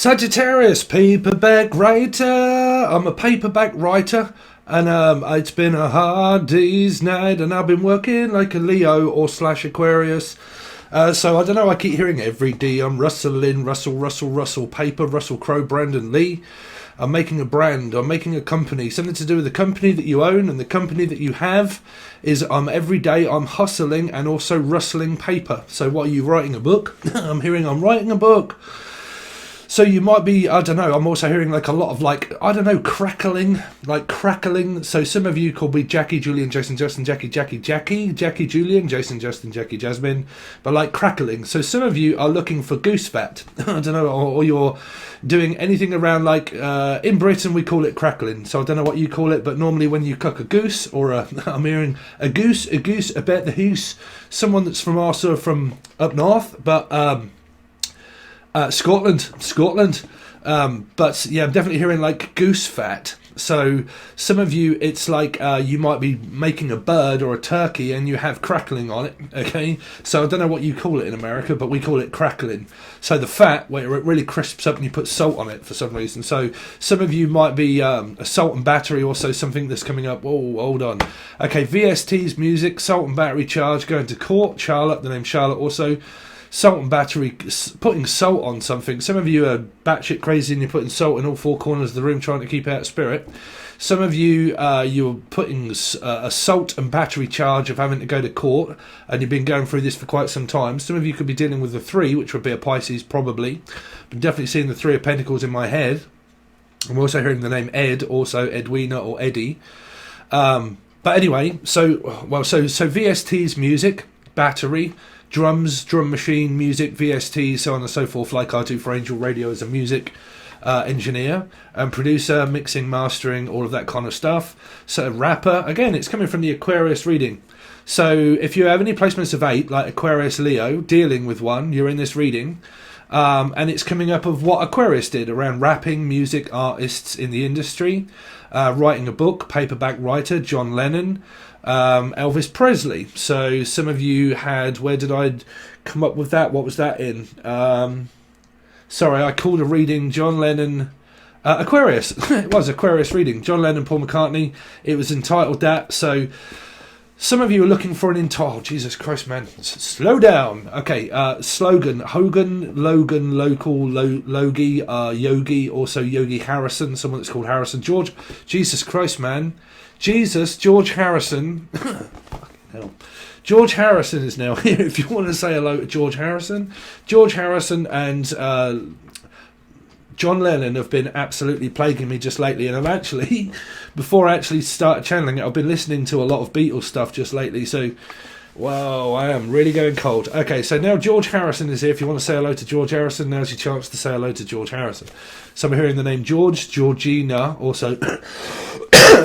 Sagittarius, paperback writer. I'm a paperback writer, and it's been a hard day's night, and I've been working like a Leo or / Aquarius. So I don't know, I keep hearing every D. I'm Russell, paper, Russell Crowe, Brandon Lee. I'm making a brand, I'm making a company, something to do with the company that you own and the company that you have is every day I'm hustling and also rustling paper. So what are you writing a book? I'm hearing I'm writing a book. So you might be, I don't know, I'm also hearing like a lot of crackling. So some of you call me Jackie, Julian, Jason, Justin, Jackie, Julian, Jason, Justin, Jackie, Jasmine, but like crackling. So some of you are looking for goose fat, I don't know, or you're doing anything around in Britain we call it crackling. So I don't know what you call it, but normally when you cook a goose I'm hearing a goose, about the hoose, someone that's from also from up north, but Scotland. But yeah, I'm definitely hearing like goose fat. So some of you, it's like you might be making a bird or a turkey and you have crackling on it, okay? So I don't know what you call it in America, but we call it crackling. So the fat, where it really crisps up and you put salt on it for some reason. So some of you might be a salt and battery, also something that's coming up. Oh, hold on. Okay, VST's music, salt and battery charge, going to court. Charlotte, the name Charlotte also. Salt and battery, putting salt on something. Some of you are batshit crazy and you're putting salt in all four corners of the room trying to keep out spirit. Some of you, you're putting a salt and battery charge of having to go to court, and you've been going through this for quite some time. Some of you could be dealing with the 3, which would be a Pisces probably. I'm definitely seeing the 3 of Pentacles in my head. I'm also hearing the name Ed, also Edwina or Eddie. But anyway, so VST's music, battery, drums, drum machine, music, VST, so on and so forth, like I do for Angel Radio as a music engineer and producer, mixing, mastering, all of that kind of stuff. So rapper, again, it's coming from the Aquarius reading. So if you have any placements of 8, like Aquarius Leo, dealing with one, you're in this reading. And it's coming up of what Aquarius did around rapping, music, artists in the industry, writing a book, paperback writer, John Lennon, Elvis Presley. So some of you had, where did I come up with that? What was that in? Sorry, I called a reading John Lennon, Aquarius. It was Aquarius reading. John Lennon, Paul McCartney. It was entitled that. So some of you are looking for an oh, Jesus Christ, man. Slow down. Okay, slogan. Hogan, Logan, local, Logie, Yogi, also Yogi Harrison, someone that's called Harrison. George, Jesus Christ, man. George Harrison. Fucking hell. George Harrison is now here. If you want to say hello to George Harrison and John Lennon have been absolutely plaguing me just lately, and I've actually, before I actually started channeling it, I've been listening to a lot of Beatles stuff just lately, so wow, I am really going cold. Okay, so now George Harrison is here. If you want to say hello to George Harrison, now's your chance to say hello to George Harrison. So I'm hearing the name George, Georgina, also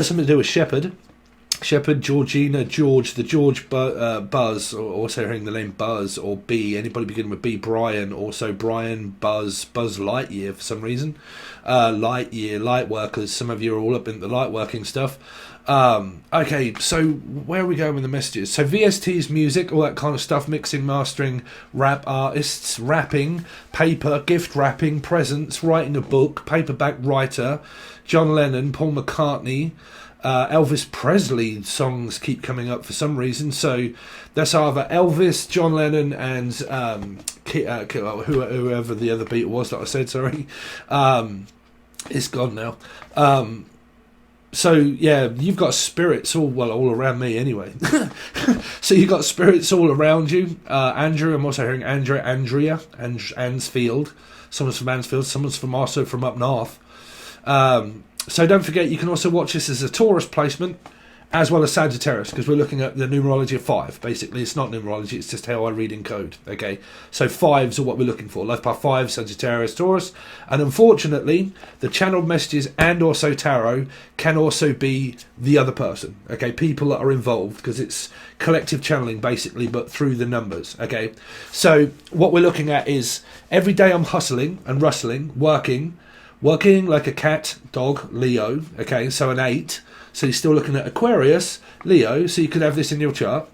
something to do with Shepherd, Georgina, George, the George Buzz, or also hearing the name Buzz or B, anybody beginning with B, Brian, also Brian, Buzz Lightyear for some reason, Lightyear, Lightworkers, some of you are all up in the lightworking stuff. Okay, so where are we going with the messages? So VST's music, all that kind of stuff, mixing, mastering, rap artists, rapping, paper, gift wrapping, presents, writing a book, paperback writer, John Lennon, Paul McCartney, Elvis Presley songs keep coming up for some reason. So that's either Elvis, John Lennon, and whoever the other Beatle was that I said, sorry. It's gone now. So yeah, you've got spirits all around me anyway. So you've got spirits all around you. Andrew, I'm also hearing Andrea, Ansfield. Someone's from Ansfield, someone's also from up north. So don't forget, you can also watch this as a Taurus placement as well as Sagittarius, because we're looking at the numerology of 5. Basically, it's not numerology, it's just how I read in code. Okay, so 5s are what we're looking for. Life path 5, Sagittarius, Taurus. And unfortunately, the channeled messages and also tarot can also be the other person. Okay, people that are involved, because it's collective channeling basically, but through the numbers. Okay, so what we're looking at is every day I'm hustling and rustling, working like a cat, dog, Leo. Okay, so an 8. So you're still looking at Aquarius, Leo, so you could have this in your chart.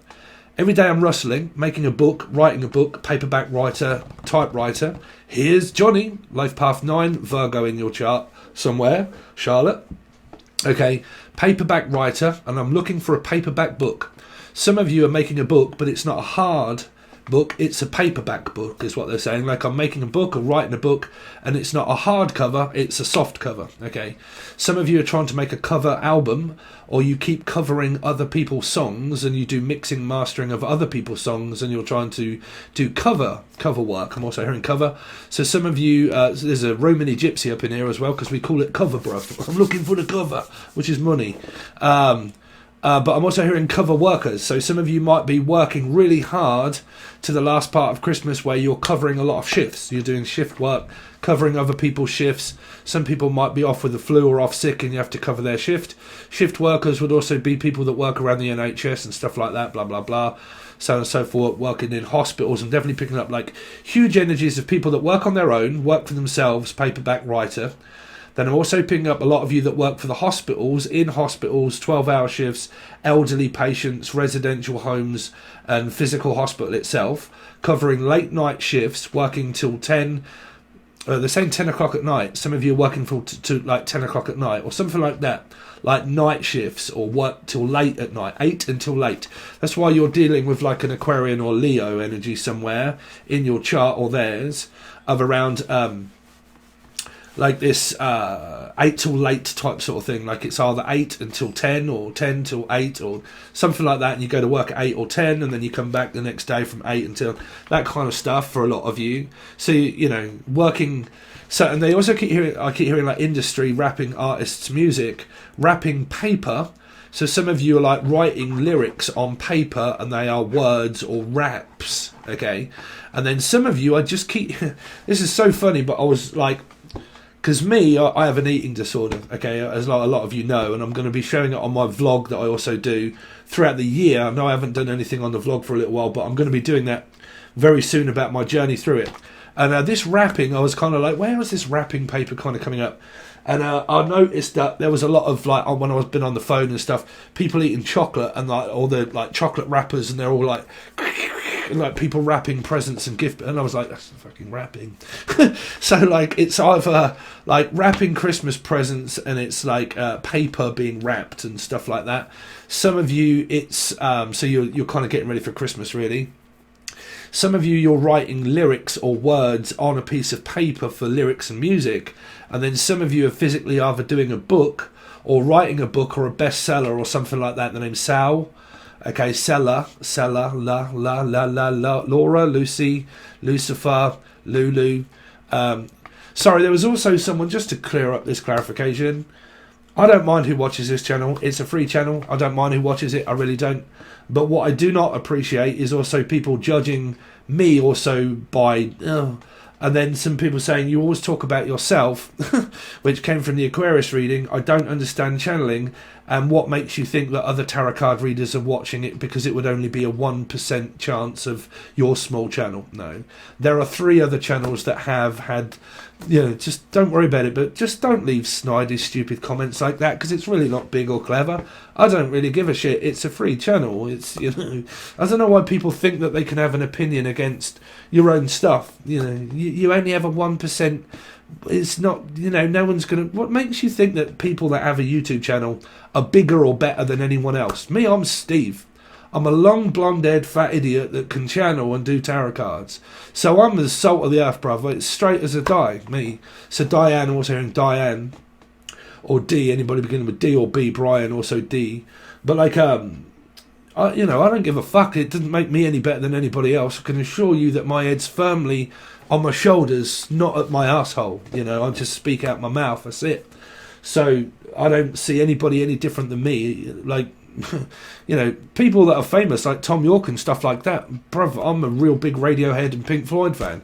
Every day I'm rustling, making a book, writing a book, paperback writer, typewriter. Here's Johnny, life path 9, Virgo in your chart somewhere, Charlotte. Okay, paperback writer, and I'm looking for a paperback book. Some of you are making a book, but it's not a hard book, it's a paperback book, is what they're saying. Like, I'm making a book or writing a book, and it's not a hard cover, it's a soft cover. Okay, some of you are trying to make a cover album, or you keep covering other people's songs, and you do mixing, mastering of other people's songs, and you're trying to do cover work. I'm also hearing cover. So some of you, there's a Romany gypsy up in here as well, because we call it cover, bro. I'm looking for the cover, which is money. But I'm also hearing cover workers. So some of you might be working really hard to the last part of Christmas, where you're covering a lot of shifts. You're doing shift work, covering other people's shifts. Some people might be off with the flu or off sick, and you have to cover their shift. Shift workers would also be people that work around the NHS and stuff like that, blah, blah, blah, so on and so forth, working in hospitals. I'm definitely picking up like huge energies of people that work on their own, work for themselves, paperback writer. Then I'm also picking up a lot of you that work for the hospitals, in hospitals, 12-hour shifts, elderly patients, residential homes, and physical hospital itself, covering late night shifts, working till 10. They're saying 10 o'clock at night. Some of you are working to like 10 o'clock at night or something like that, like night shifts, or work till late at night, 8 until late. That's why you're dealing with like an Aquarian or Leo energy somewhere in your chart or theirs of around like this 8 till late type sort of thing. Like it's either 8 until 10 or 10 till 8 or something like that, and you go to work at 8 or 10 and then you come back the next day from 8 until that kind of stuff for a lot of you. So you know, working. So, and they also I keep hearing like industry, rapping artists, music, rapping paper. So some of you are like writing lyrics on paper, and they are words or raps, okay? And then some of you, I just keep this is so funny, but I was like, because me, I have an eating disorder, okay, as a lot of you know, and I'm going to be showing it on my vlog that I also do throughout the year. I know I haven't done anything on the vlog for a little while, but I'm going to be doing that very soon about my journey through it. And this rapping, I was kind of like, where is this rapping paper kind of coming up? And I noticed that there was a lot of, like, when I was been on the phone and stuff, people eating chocolate, and like all the like chocolate wrappers, and they're all like people wrapping presents and gift, and I was like, that's fucking rapping. So like it's either like wrapping Christmas presents, and it's like paper being wrapped and stuff like that. Some of you, it's so you're kind of getting ready for Christmas, really. Some of you, you're writing lyrics or words on a piece of paper for lyrics and music, and then some of you are physically either doing a book or writing a book or a bestseller or something like that. The name's Sal. Okay, Sella, Laura, Lucy, Lucifer, Lulu. Sorry, there was also someone, just to clear up this clarification, I don't mind who watches this channel. It's a free channel. I don't mind who watches it. I really don't. But what I do not appreciate is also people judging me also by... and then some people saying, you always talk about yourself, which came from the Aquarius reading. I don't understand channeling, and what makes you think that other tarot card readers are watching it, because it would only be a 1% chance of your small channel. No. There are 3 other channels that have had... You know, just don't worry about it, but just don't leave snidey, stupid comments like that, because it's really not big or clever. I don't really give a shit. It's a free channel. It's, you know, I don't know why people think that they can have an opinion against your own stuff. You know, you only have a 1%. It's not, you know, no one's going to... What makes you think that people that have a YouTube channel are bigger or better than anyone else? Me, I'm Steve. I'm a long, blonde-haired, fat idiot that can channel and do tarot cards. So I'm the salt of the earth, brother. It's straight as a die, me. So Diane, also hearing Diane. Or D, anybody beginning with D or B, Brian, also D. But like, I don't give a fuck. It doesn't make me any better than anybody else. I can assure you that my head's firmly on my shoulders, not at my asshole. You know, I just speak out my mouth, that's it. So I don't see anybody any different than me. Like, you know, people that are famous like Tom York and stuff like that, brother, I'm a real big Radiohead and Pink Floyd fan,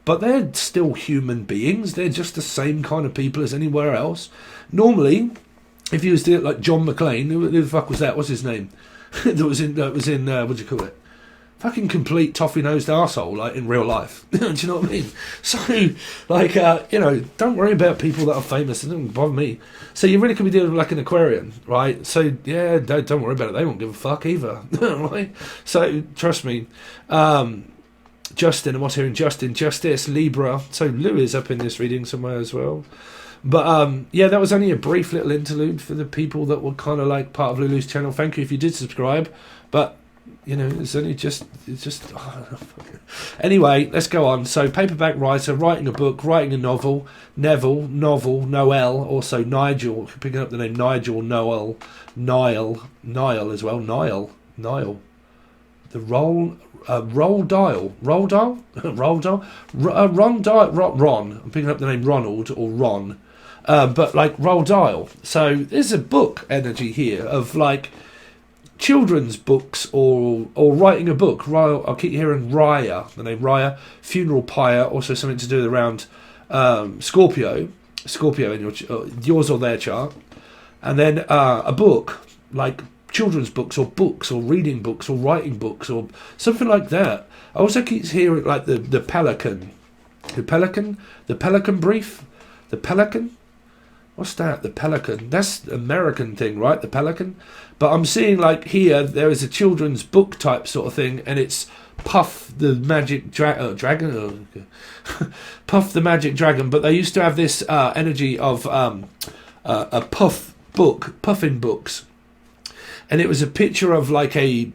but they're still human beings. They're just the same kind of people as anywhere else. Normally, if you was to like John McClane, who the fuck was that? What's his name? that was in what do you call it? Fucking complete toffee-nosed arsehole, like in real life. Do you know what I mean? So, like, you know, don't worry about people that are famous. It doesn't bother me. So you really could be dealing with like an Aquarian, right? So, yeah, don't worry about it. They won't give a fuck either, right? So, trust me. Justin, and what's hearing Justin, Justice, Libra. So Lou is up in this reading somewhere as well. But yeah, that was only a brief little interlude for the people that were kind of like part of Lulu's channel. Thank you if you did subscribe. But you know, it's just anyway, let's go on. So paperback writer, writing a book, writing a novel. Neville, novel, Noel, also Nigel, picking up the name Nigel, Noel, Niall as well, Niall. The Ron Dial. I'm picking up the name Ronald or Ron. But like Roll Dial. So there's a book energy here of like children's books or writing a book. I keep hearing Raya, the name Raya. Funeral pyre, also something to do around Scorpio in yours or their chart. And then a book, like children's books or reading books or writing books or something like that. I also keep hearing like the pelican. The pelican brief. The pelican? What's that? The pelican. That's an American thing, right? The pelican. But I'm seeing like here there is a children's book type sort of thing, and it's Puff the Magic Dragon. Puff the Magic Dragon. But they used to have this energy of a puffin books, and it was a picture of like a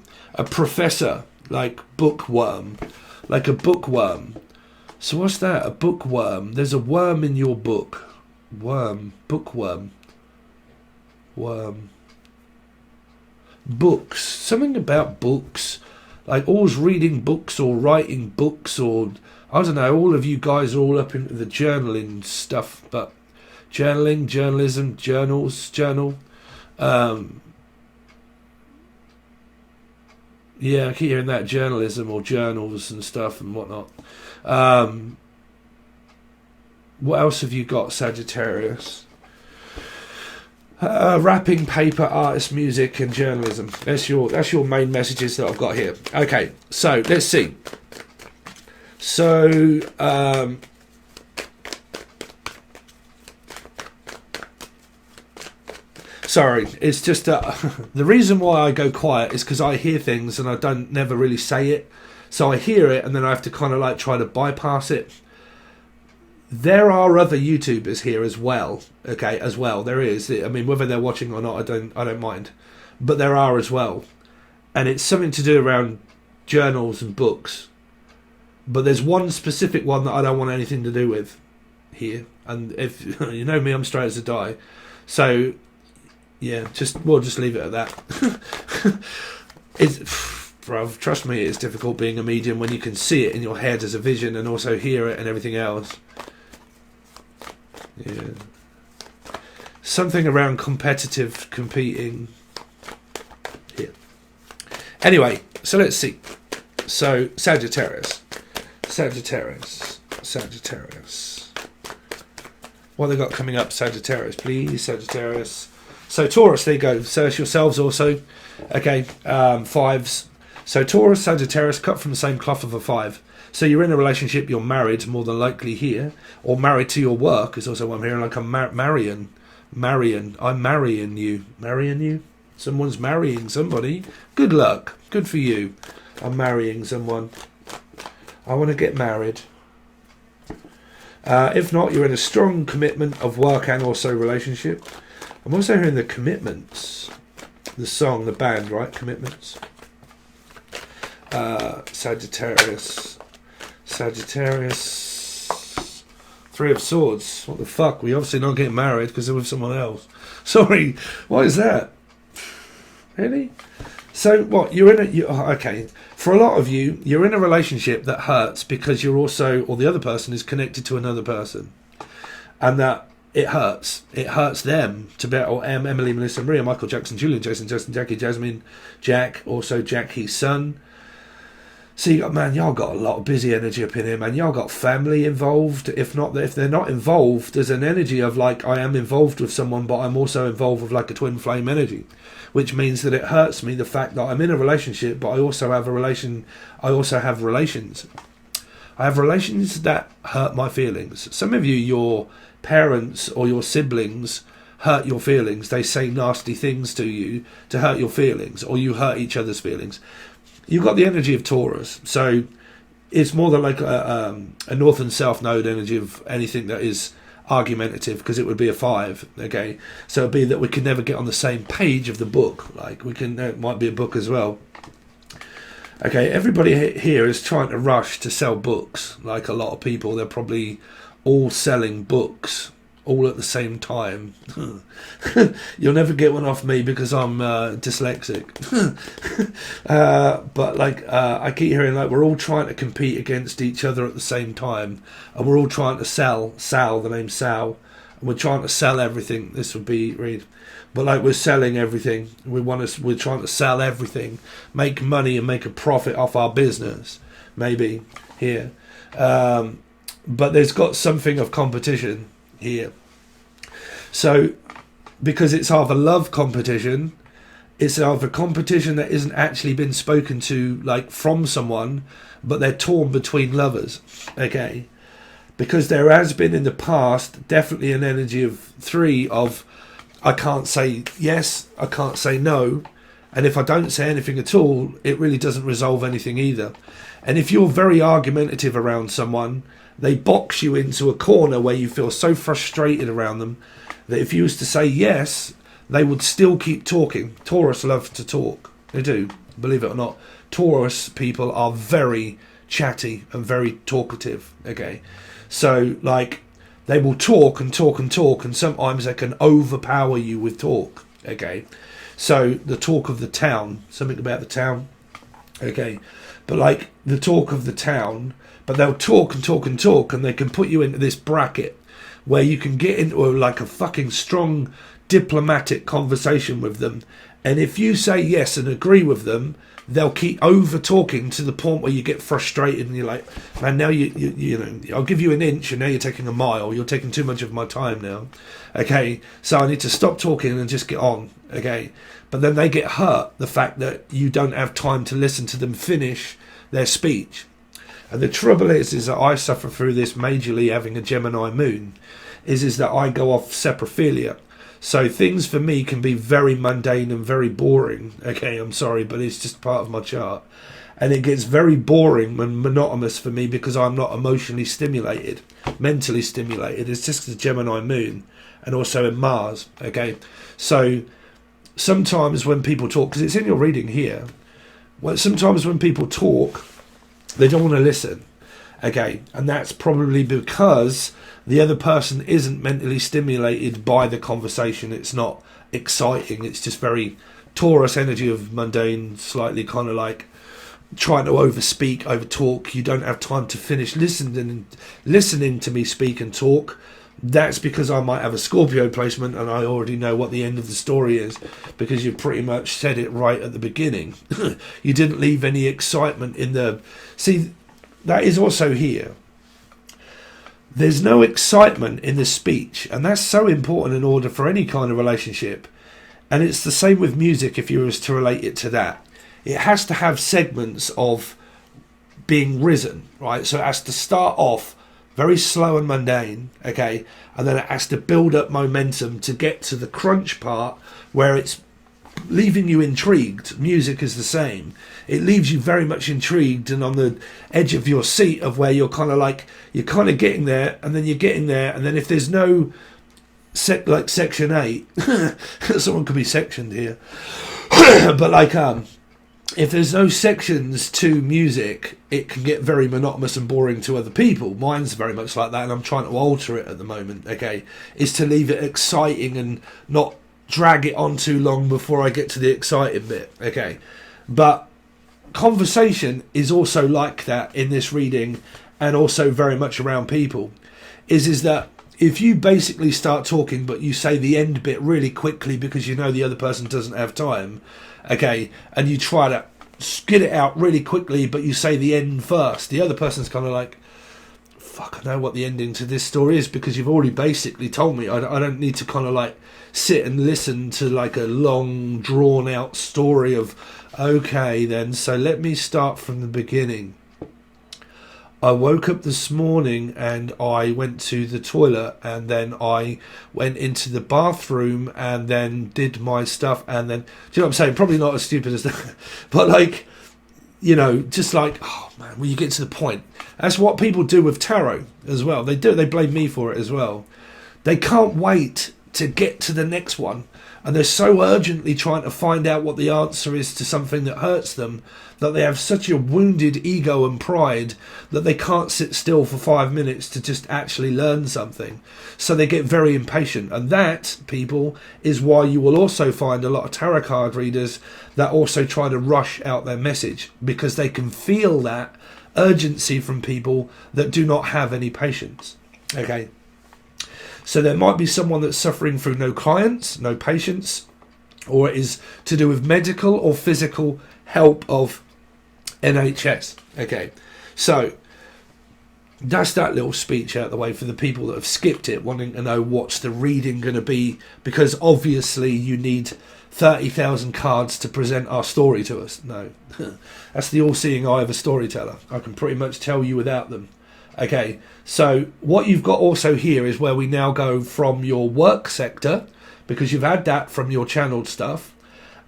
professor, like bookworm, like a bookworm. So what's that? A bookworm. There's a worm in your book. Bookworm. Books. Something about books. Like always reading books or writing books or I don't know, all of you guys are all up into the journaling stuff, but journaling, journalism, journal. Yeah, I keep hearing that, journalism or journals and stuff and whatnot. What else have you got, Sagittarius? Rapping, paper, artist, music, and journalism. That's your main messages that I've got here. Okay, so let's see. So sorry, it's just the reason why I go quiet is because I hear things and I don't never really say it. So I hear it and then I have to kind of like try to bypass it. There are other YouTubers here as well. Okay, as well there is. I mean, whether they're watching or not, I don't mind. But there are as well, and it's something to do around journals and books. But there's one specific one that I don't want anything to do with here. And if you know me, I'm straight as a die. So yeah, we'll just leave it at that. Bruv, trust me, it's difficult being a medium when you can see it in your head as a vision and also hear it and everything else. Yeah. Something around competing. Yeah. Anyway, so let's see. So Sagittarius. What they got coming up, Sagittarius, please, Sagittarius. So Taurus, there you go. Search yourselves also. Okay, fives. So Taurus, Sagittarius, cut from the same cloth of a five. So you're in a relationship, you're married, more than likely here, or married to your work is also what I'm hearing, like I'm marrying, I'm marrying you. Marrying you? Someone's marrying somebody. Good luck. Good for you. I'm marrying someone. I want to get married. If not, you're in a strong commitment of work and also relationship. I'm also hearing the Commitments. The song, the band, right? Commitments. Sagittarius. Three of Swords. What the fuck? We obviously not getting married because they're with someone else. Sorry. What is that? Really? So what? Okay. For a lot of you, you're in a relationship that hurts because you're also, or the other person is connected to another person, and that it hurts. It hurts them to be. Or Emily, Melissa, Maria, Michael, Jackson, Julian, Jason, Justin, Jackie, Jasmine, Jack, also Jackie's son. So y'all got a lot of busy energy up in here, man. Y'all got family involved. If they're not involved, there's an energy of like, I am involved with someone, but I'm also involved with like a twin flame energy, which means that it hurts me, the fact that I'm in a relationship, but I also have relations. I have relations that hurt my feelings. Some of you, your parents or your siblings hurt your feelings. They say nasty things to you to hurt your feelings, or you hurt each other's feelings. You've got the energy of Taurus, so it's more than like a north and south node energy of anything that is argumentative, because it would be a 5. Okay, so it'd be that we could never get on the same page of the book. Like we can, it might be a book as well. Okay, everybody here is trying to rush to sell books. Like a lot of people, they're probably all selling books all at the same time. You'll never get one off me because I'm dyslexic. But like I keep hearing like we're all trying to compete against each other at the same time, and we're all trying to sell Sal, the name Sal, and we're trying to sell everything. This would be read, but like we're selling everything. We're trying to sell everything, make money and make a profit off our business. Maybe here, but there's got something of competition here. So because it's either love competition, it's either competition that isn't actually been spoken to like from someone, but they're torn between lovers. Okay, because there has been in the past definitely an energy of 3 of I can't say yes, I can't say no, and if I don't say anything at all, it really doesn't resolve anything either. And if you're very argumentative around someone, they box you into a corner where you feel so frustrated around them that if you was to say yes, they would still keep talking. Taurus love to talk. They do, believe it or not. Taurus people are very chatty and very talkative. Okay, so like they will talk and talk and talk, and sometimes they can overpower you with talk. Okay, so the talk of the town, something about the town. Okay, but like the talk of the town, but they'll talk and talk and talk, and they can put you into this bracket where you can get into like a fucking strong diplomatic conversation with them, and if you say yes and agree with them, they'll keep over talking to the point where you get frustrated and you're like, man, now you know, I'll give you an inch and now you're taking a mile. You're taking too much of my time now. Okay, so I need to stop talking and just get on. Okay, but then they get hurt the fact that you don't have time to listen to them finish their speech. And the trouble is that I suffer through this majorly having a Gemini moon, is that I go off saprophilia. So things for me can be very mundane and very boring. Okay, I'm sorry, but it's just part of my chart. And it gets very boring and monotonous for me because I'm not emotionally stimulated, mentally stimulated. It's just the Gemini moon and also in Mars. Okay, so sometimes when people talk, because it's in your reading here, well, sometimes when people talk, they don't want to listen. Okay, and that's probably because the other person isn't mentally stimulated by the conversation. It's not exciting. It's just very Taurus energy of mundane, slightly kind of like trying to overspeak, overtalk. You don't have time to finish listening to me speak and talk. That's because I might have a Scorpio placement and I already know what the end of the story is, because you pretty much said it right at the beginning. You didn't leave any excitement in the... See, that is also here. There's no excitement in the speech, and that's so important in order for any kind of relationship. And it's the same with music if you was to relate it to that. It has to have segments of being risen, right? So it has to start off very slow and mundane, okay? And then it has to build up momentum to get to the crunch part where it's leaving you intrigued. Music is the same. It leaves you very much intrigued and on the edge of your seat of where you're kind of like, you're kind of getting there, and then you're getting there, and then if there's no like section 8, someone could be sectioned here, but like if there's no sections to music, it can get very monotonous and boring to other people. Mine's very much like that, and I'm trying to alter it at the moment, okay, is to leave it exciting and not drag it on too long before I get to the exciting bit, okay? But conversation is also like that in this reading, and also very much around people, is that if you basically start talking but you say the end bit really quickly because you know the other person doesn't have time, okay, and you try to get it out really quickly but you say the end first, the other person's kind of like, fuck, I know what the ending to this story is because you've already basically told me. I don't need to kind of like sit and listen to like a long drawn out story of, okay then, so let me start from the beginning. I woke up this morning and I went to the toilet, and then I went into the bathroom and then did my stuff, and then, do you know what I'm saying? Probably not as stupid as that, but like, you know, just like, oh man, will you get to the point? That's what people do with tarot as well. They blame me for it as well. They can't wait to get to the next one, and they're so urgently trying to find out what the answer is to something that hurts them, that they have such a wounded ego and pride that they can't sit still for 5 minutes to just actually learn something. So they get very impatient. And that, people, is why you will also find a lot of tarot card readers that also try to rush out their message, because they can feel that urgency from people that do not have any patience. Okay. So there might be someone that's suffering through no clients, no patience, or it is to do with medical or physical help of NHS. Okay, so that's that little speech out the way for the people that have skipped it, wanting to know what's the reading going to be, because obviously you need 30,000 cards to present our story to us. No, that's the all-seeing eye of a storyteller. I can pretty much tell you without them. Okay, so what you've got also here is where we now go from your work sector, because you've had that from your channeled stuff,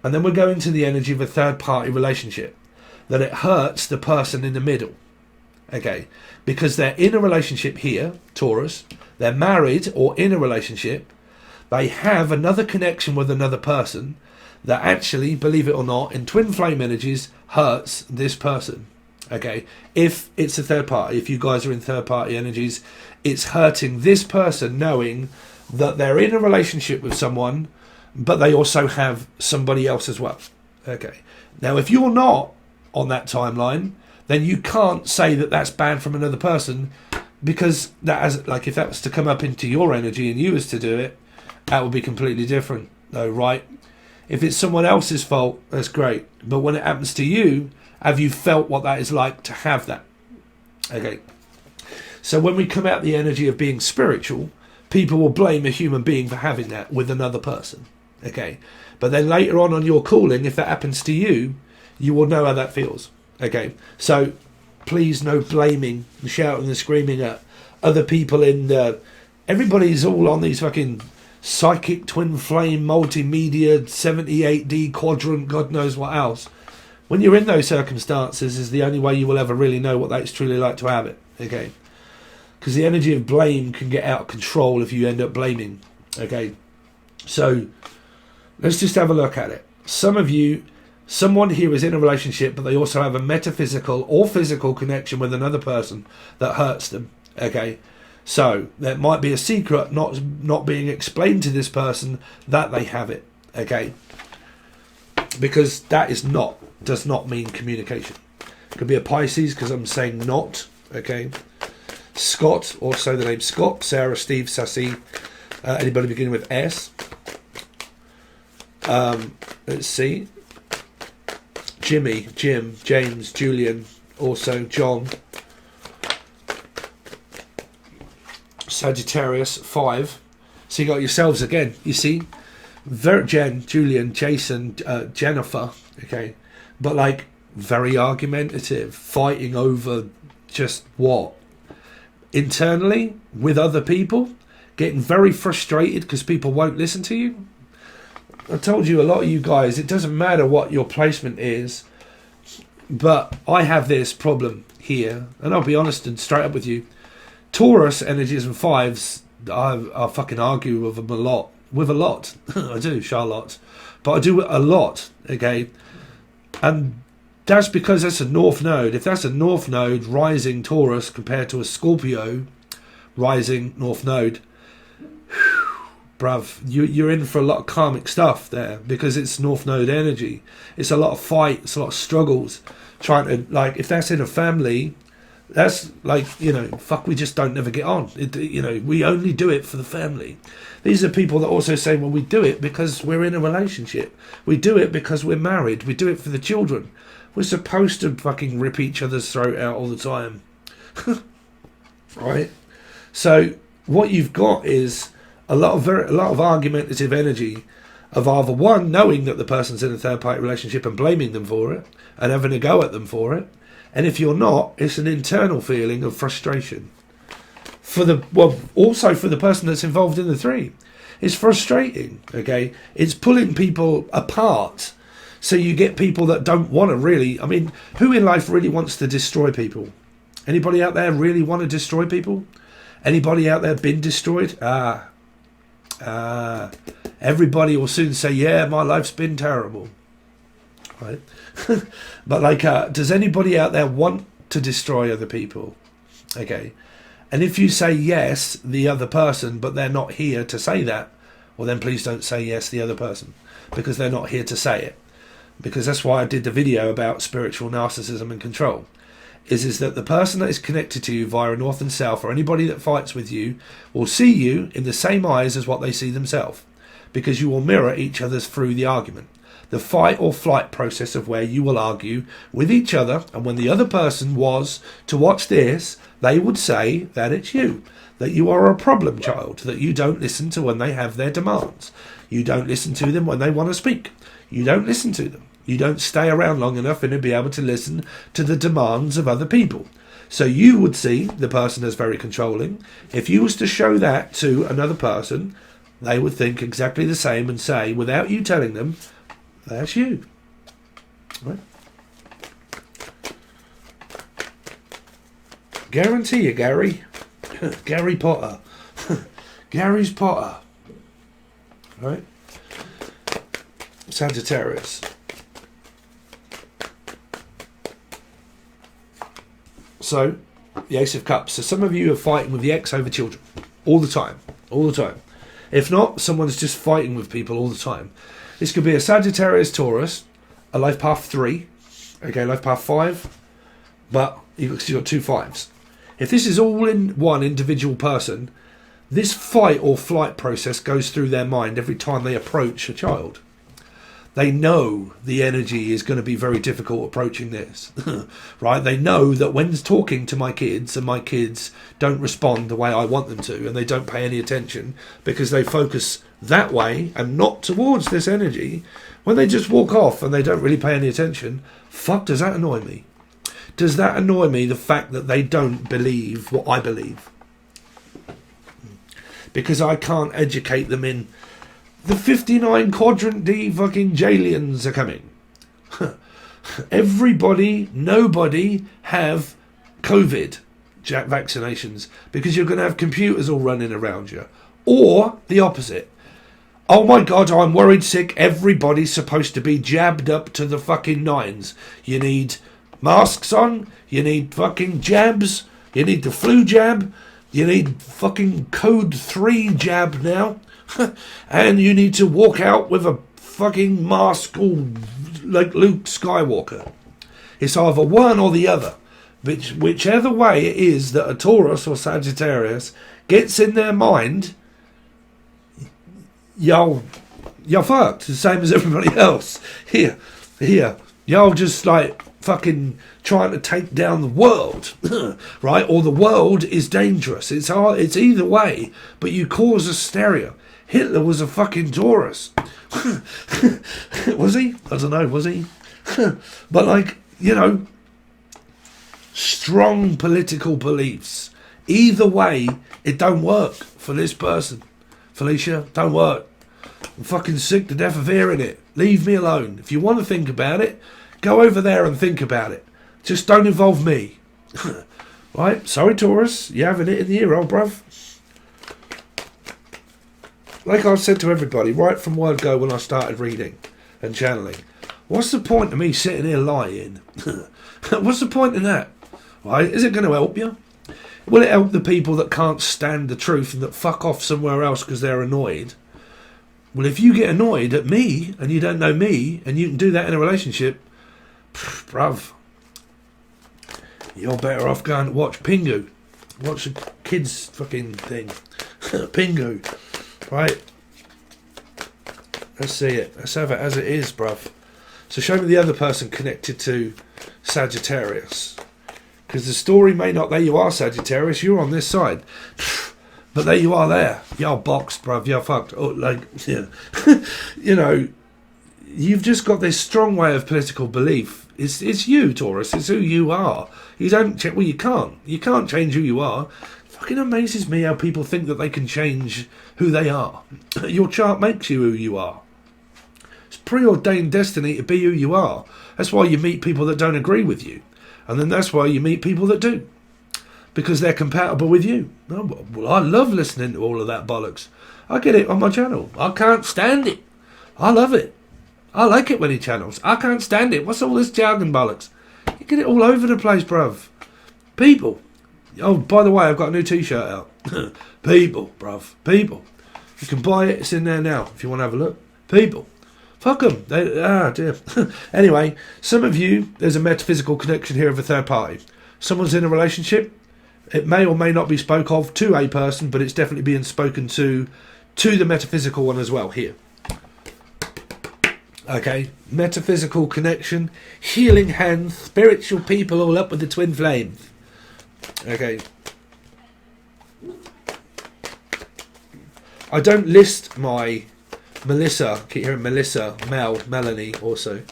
and then we're going to the energy of a third-party relationship, that it hurts the person in the middle. Okay, because they're in a relationship here, Taurus, they're married or in a relationship, they have another connection with another person that actually, believe it or not, in twin flame energies, hurts this person. Okay, if it's a third party, if you guys are in third party energies, it's hurting this person knowing that they're in a relationship with someone, but they also have somebody else as well. Okay, now if you're not on that timeline, then you can't say that that's bad from another person, because that has, like, if that was to come up into your energy and you was to do it, that would be completely different though, right? If it's someone else's fault, that's great, but when it happens to you, have you felt what that is like to have that? Okay, so when we come out the energy of being spiritual, people will blame a human being for having that with another person. Okay, but then later on your calling, if that happens to you, you will know how that feels. Okay, so please no blaming, shouting and screaming at other people in the... Everybody's all on these fucking psychic twin flame multimedia 78D quadrant, God knows what else. When you're in those circumstances is the only way you will ever really know what that's truly like to have it. Okay, because the energy of blame can get out of control if you end up blaming. Okay, so let's just have a look at it. Some of you, someone here is in a relationship, but they also have a metaphysical or physical connection with another person that hurts them. Okay, so there might be a secret not being explained to this person that they have it. Okay, because that does not mean communication. It could be a Pisces, because I'm saying not. Okay, Scott, also the name Scott, Sarah, Steve, Sassy, anybody beginning with S. Let's see, Jimmy, Jim, James, Julian, also John, Sagittarius 5. So you got yourselves again, you see, Jen, Julian, Jason, Jennifer. Okay, but like very argumentative, fighting over just what? Internally with other people, getting very frustrated because people won't listen to you. I told you, a lot of you guys, it doesn't matter what your placement is, but I have this problem here, and I'll be honest and straight up with you. Taurus energies and fives, I fucking argue with them a lot. I do, Charlotte, but I do it a lot. Okay, and that's because that's a North Node. If that's a North Node rising Taurus compared to a Scorpio rising North Node, bruv, you're in for a lot of karmic stuff there, because it's North Node energy. It's a lot of fight, it's a lot of struggles. Trying to, like, if that's in a family, that's like, you know, fuck, we just don't never get on. You know, we only do it for the family. These are people that also say, well, we do it because we're in a relationship. We do it because we're married. We do it for the children. We're supposed to fucking rip each other's throat out all the time. Right? So what you've got is a lot of argumentative energy of either one, knowing that the person's in a third party relationship and blaming them for it and having a go at them for it. And if you're not, it's an internal feeling of frustration. Also for the person that's involved in the three. It's frustrating, okay? It's pulling people apart. So you get people that don't want to really, I mean, who in life really wants to destroy people? Anybody out there really want to destroy people? Anybody out there been destroyed? Everybody will soon say, yeah, my life's been terrible. Right? But like, does anybody out there want to destroy other people? Okay. And if you say yes, the other person, but they're not here to say that, well then please don't say yes, the other person, because they're not here to say it. Because that's why I did the video about spiritual narcissism and control. Is that the person that is connected to you via north and south, or anybody that fights with you, will see you in the same eyes as what they see themselves, because you will mirror each other's through the argument. The fight or flight process of where you will argue with each other, and when the other person was to watch this, they would say that it's you, that you are a problem child, that you don't listen to when they have their demands. You don't listen to them when they want to speak. You don't listen to them. You don't stay around long enough and be able to listen to the demands of other people. So you would see the person as very controlling. If you was to show that to another person, they would think exactly the same and say, without you telling them, that's you. Right? Guarantee you, Gary. Gary Potter. Gary's Potter. Right? Sagittarius. So, the Ace of Cups. So some of you are fighting with the ex over children. All the time. All the time. If not, someone's just fighting with people all the time. This could be a Sagittarius Taurus, a life path 3, okay, life path 5, but you've got 2 5s. If this is all in one individual person, this fight or flight process goes through their mind every time they approach a child. They know the energy is going to be very difficult approaching this, right? They know that when talking to my kids and my kids don't respond the way I want them to, and they don't pay any attention because they focus that way and not towards this energy, when they just walk off and they don't really pay any attention, fuck, does that annoy me? Does that annoy me, the fact that they don't believe what I believe? Because I can't educate them in the 59 quadrant D fucking Jalians are coming. Everybody, nobody have COVID vaccinations, because you're going to have computers all running around you. Or the opposite. Oh my God, I'm worried sick. Everybody's supposed to be jabbed up to the fucking nines. You need masks on. You need fucking jabs. You need the flu jab. You need fucking code 3 jab now. And you need to walk out with a fucking mask all like Luke Skywalker. It's either one or the other. Whichever way it is that a Taurus or Sagittarius gets in their mind, y'all fucked, the same as everybody else. Here, y'all just like fucking trying to take down the world, right? Or the world is dangerous. It's either way, but you cause hysteria. Hitler was a fucking Taurus. Was he? I don't know, was he? But like, you know, strong political beliefs. Either way, it don't work for this person. Felicia, don't work. I'm fucking sick to death of hearing it. Leave me alone. If you want to think about it, go over there and think about it. Just don't involve me. Right? Sorry, Taurus. You're having it in the ear, old bruv. Like I've said to everybody, right from word go when I started reading and channeling, what's the point of me sitting here lying? What's the point in that? Right? Is it going to help you? Will it help the people that can't stand the truth and that fuck off somewhere else because they're annoyed? Well, if you get annoyed at me and you don't know me and you can do that in a relationship, bruv, you're better off going to watch Pingu. Watch the kids' fucking thing. Pingu. Right. Let's see it. Let's have it as it is, bruv. So show me the other person connected to Sagittarius. Because the story may not... There you are, Sagittarius. You're on this side. But there you are there. You're boxed, bruv. You're fucked. Oh, like, yeah. You know, you've just got this strong way of political belief. It's you, Taurus. It's who you are. You don't... Well, you can't. You can't change who you are. Fucking amazes me how people think that they can change who they are. Your chart makes you who you are. It's preordained destiny to be who you are. That's why you meet people that don't agree with you. And then that's why you meet people that do. Because they're compatible with you. Oh, well, I love listening to all of that bollocks. I get it on my channel. I can't stand it. I love it. I like it when he channels. I can't stand it. What's all this jargon bollocks? You get it all over the place, bruv. People. Oh, by the way, I've got a new t-shirt out. People, bruv. People. You can buy it. It's in there now if you want to have a look. People. Fuck them. Dear. Anyway, some of you, there's a metaphysical connection here of a third party. Someone's in a relationship. It may or may not be spoke of to a person, but it's definitely being spoken to the metaphysical one as well here. Okay, metaphysical connection, healing hands, spiritual people all up with the twin flames. Okay. I don't list my Melissa, keep hearing Melissa, Mel, Melanie also.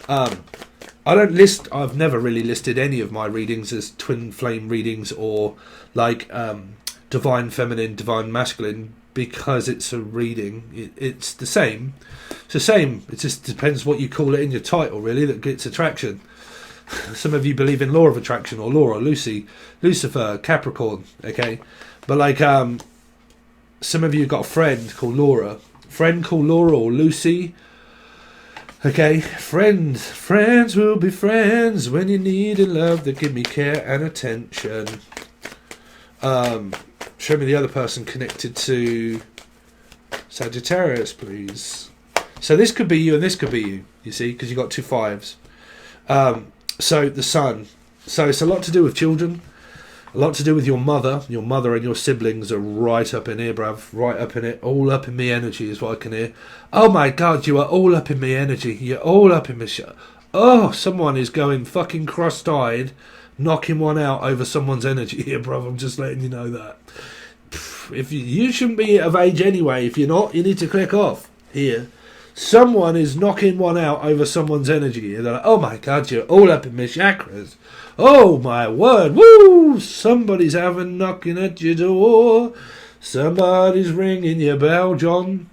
I've never really listed any of my readings as twin flame readings or like divine feminine, divine masculine, because it's a reading. It's the same. It's the same. It just depends what you call it in your title, really, that gets attraction. Some of you believe in law of attraction or Laura, Lucy, Lucifer, Capricorn, okay? But like some of you got a friend called Laura or Lucy. Okay, friends will be friends when you need a love that give me care and attention. Show me the other person connected to Sagittarius, please. So this could be you and this could be you, you see, because you got 2 5s. So the sun. So it's a lot to do with children, a lot to do with your mother. Your mother and your siblings are right up in here, bruv. Right up in it. All up in me energy is what I can hear. Oh my God, you are all up in me energy. You're all up in me shit. Oh, someone is going fucking cross-eyed, knocking one out over someone's energy here, bruv. I'm just letting you know that. If you shouldn't be of age anyway. If you're not, you need to click off here. Someone is knocking one out over someone's energy. They're like, oh my God, you're all up in my chakras. Oh my word. Woo! Somebody's having knocking at your door. Somebody's ringing your bell, John.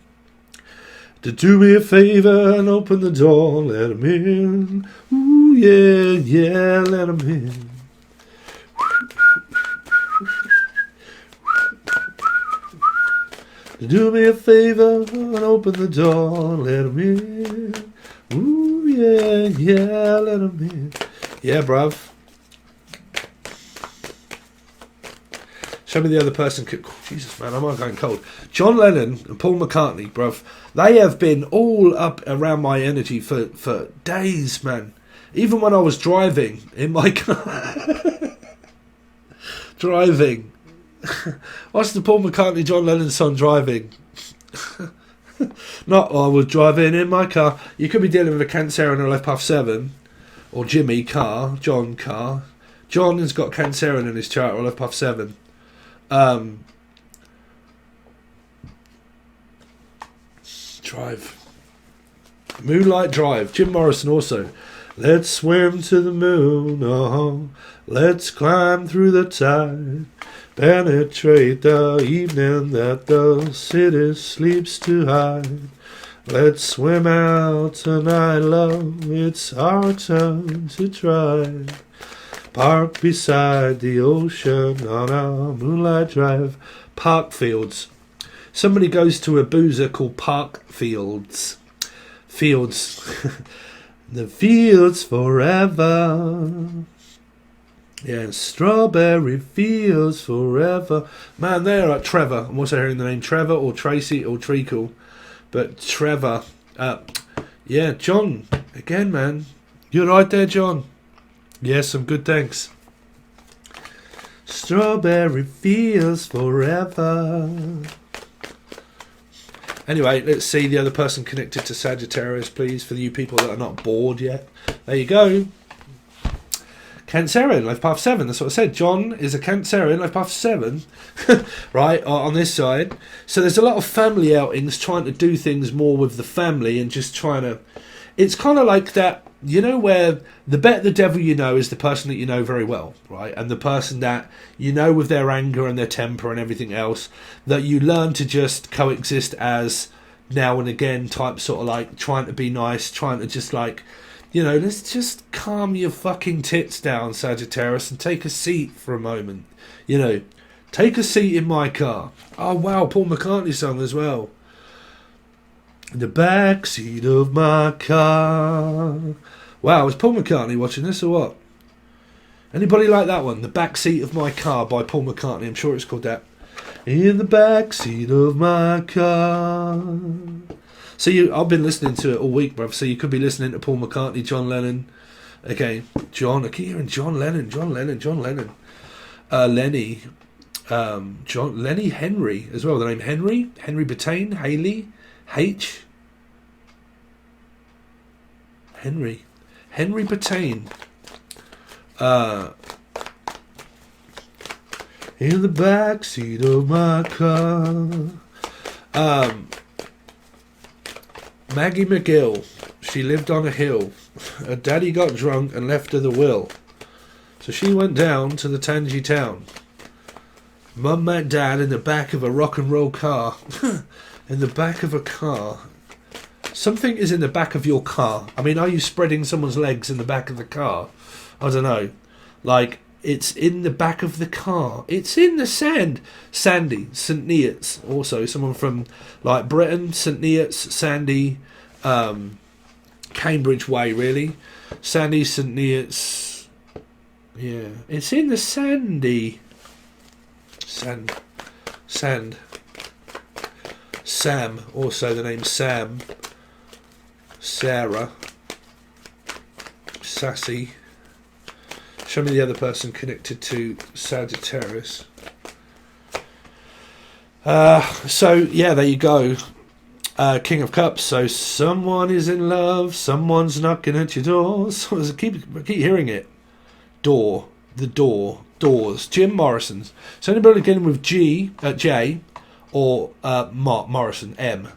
To do me a favour and open the door. Let 'em in. Ooh, yeah, let 'em in. Do me a favour and open the door, let 'em in. Ooh, yeah, let 'em in. Yeah, bruv. Show me the other person. Oh, Jesus, man, I'm not going cold. John Lennon and Paul McCartney, bruv. They have been all up around my energy for days, man. Even when I was driving in my car. Driving. What's the Paul McCartney, John Lennon song, Driving? Not I was driving in my car. You could be dealing with a Cancerian on left path 7. Or Jimmy Carr, John Carr. John has got Cancerian in his chart or left path 7. Drive. Moonlight Drive. Jim Morrison also. Let's swim to the moon, oh. Let's climb through the tide. Penetrate the evening that the city sleeps to hide. Let's swim out tonight, love. It's our turn to try. Park beside the ocean on our moonlight drive. Park Fields. Somebody goes to a boozer called Park Fields. Fields. The fields forever. Yeah, strawberry fields forever. Man, they're like Trevor. I'm also hearing the name Trevor or Tracy or Treacle. But Trevor. Yeah, John. Again, man. You're right there, John. Yes, some good thanks. Strawberry fields forever. Anyway, let's see the other person connected to Sagittarius, please, for you people that are not bored yet. There you go. Cancerian, life path 7. That's what I said. John is a Cancerian, life path 7. Right, on this side. So there's a lot of family outings, trying to do things more with the family and just trying to... It's kind of like that, you know, where the better the devil you know is the person that you know very well, right? And the person that you know with their anger and their temper and everything else, that you learn to just coexist as now and again type, sort of like trying to be nice, trying to just like, you know, let's just calm your fucking tits down, Sagittarius, and take a seat for a moment. You know, take a seat in my car. Oh wow, Paul McCartney song as well. In the back seat of my car. Wow, is Paul McCartney watching this or what? Anybody like that one? The back seat of my car by Paul McCartney. I'm sure it's called that. In the back seat of my car. So I've been listening to it all week, bruv. So you could be listening to Paul McCartney, John Lennon. Okay, John. I keep hearing John Lennon. Lenny. Lenny Henry as well. The name Henry. Henry Botane. Haley. H. Henry Botane. In the back seat of my car. Maggie McGill. She lived on a hill. Her daddy got drunk and left her the will. So she went down to the Tangy town. Mum met Dad in the back of a rock and roll car. In the back of a car. Something is in the back of your car. I mean, are you spreading someone's legs in the back of the car? I don't know. Like, it's in the back of the car. It's in the sand. Sandy, St. Neots. Also, someone from, like, Britain, St. Neots, Sandy, Cambridge way, really. Sandy, St. Neots. Yeah. It's in the sandy. Sand. Sam, also the name Sam. Sarah. Sassy. Show me the other person connected to Sagittarius. So, yeah, there you go. King of Cups. So, someone is in love. Someone's knocking at your door. So, I keep hearing it. Door. The door. Doors. Jim Morrison's. So, anybody beginning with J, or Morrison, M.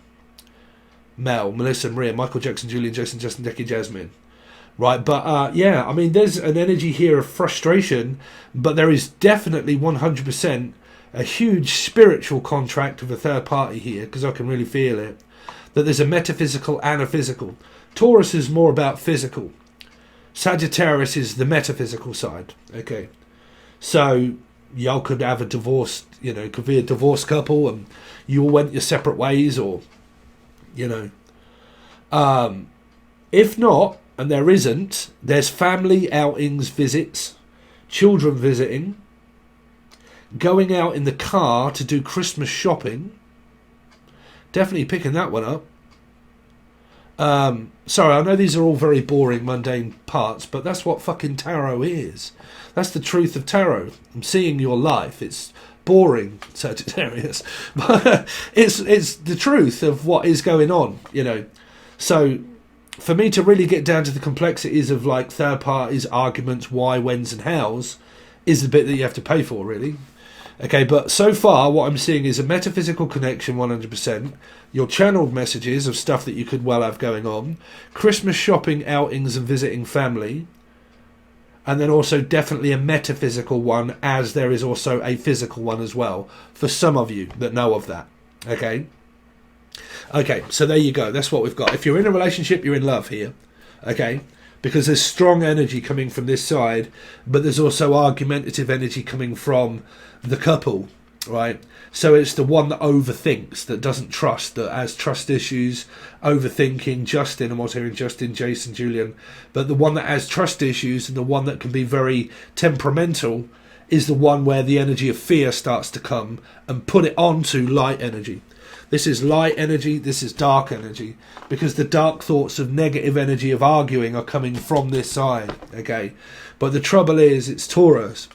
Mel, Melissa, Maria, Michael Jackson, Julian, Jason, Justin, Decky, Jasmine. Right, but yeah, I mean, there's an energy here of frustration, but there is definitely 100% a huge spiritual contract of a third party here, because I can really feel it, that there's a metaphysical and a physical. Taurus is more about physical. Sagittarius is the metaphysical side. Okay, so y'all could have a divorced, you know, could be a divorced couple and you all went your separate ways, or, you know. If not, and there isn't, there's family outings, visits, children visiting, going out in the car to do Christmas shopping. Definitely picking that one up. Sorry, I know these are all very boring, mundane parts, but that's what fucking tarot is. That's the truth of tarot. I'm seeing your life. It's boring, Sagittarius, but it's the truth of what is going on, you know. So for me to really get down to the complexities of like third parties, arguments, why, whens and hows is the bit that you have to pay for, really. Okay, but so far what I'm seeing is a metaphysical connection, 100%. Your channeled messages of stuff that you could well have going on. Christmas shopping, outings and visiting family. And then also definitely a metaphysical one, as there is also a physical one as well, for some of you that know of that. Okay? Okay, so there you go. That's what we've got. If you're in a relationship, you're in love here. Okay? Because there's strong energy coming from this side, but there's also argumentative energy coming from the couple, right? So it's the one that overthinks, that doesn't trust, that has trust issues, overthinking. Justin, I'm also hearing Justin, Jason, Julian, but the one that has trust issues and the one that can be very temperamental is the one where the energy of fear starts to come and put it onto light energy. This is light energy, this is dark energy, because the dark thoughts of negative energy of arguing are coming from this side, okay? But the trouble is, it's Taurus,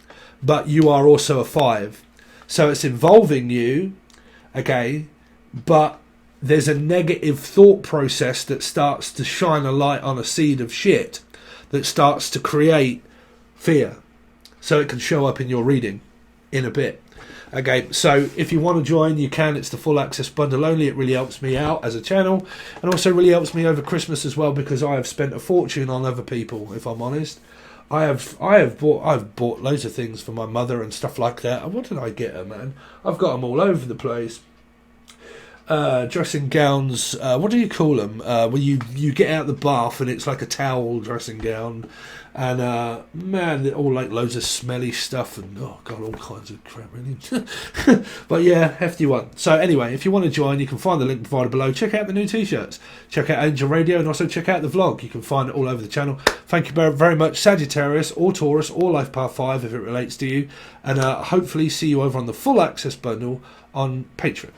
but you are also a 5. So it's involving you, okay? But there's a negative thought process that starts to shine a light on a seed of shit that starts to create fear. So it can show up in your reading in a bit. Okay, so if you want to join, you can. It's the full access bundle only. It really helps me out as a channel, and also really helps me over Christmas as well, because I have spent a fortune on other people, if I'm honest. I've bought loads of things for my mother and stuff like that. And what did I get her, man? I've got them all over the place. dressing gowns. What do you call them? When you get out of the bath and it's like a towel dressing gown, and man, they're all like loads of smelly stuff and oh god, all kinds of crap really. But yeah, hefty one. So anyway, if you want to join, you can find the link provided below. Check out the new t-shirts. Check out Angel Radio, and also check out the vlog. You can find it all over the channel. Thank you very much, Sagittarius or Taurus or Life Path 5 if it relates to you, and hopefully see you over on the full access bundle on Patreon.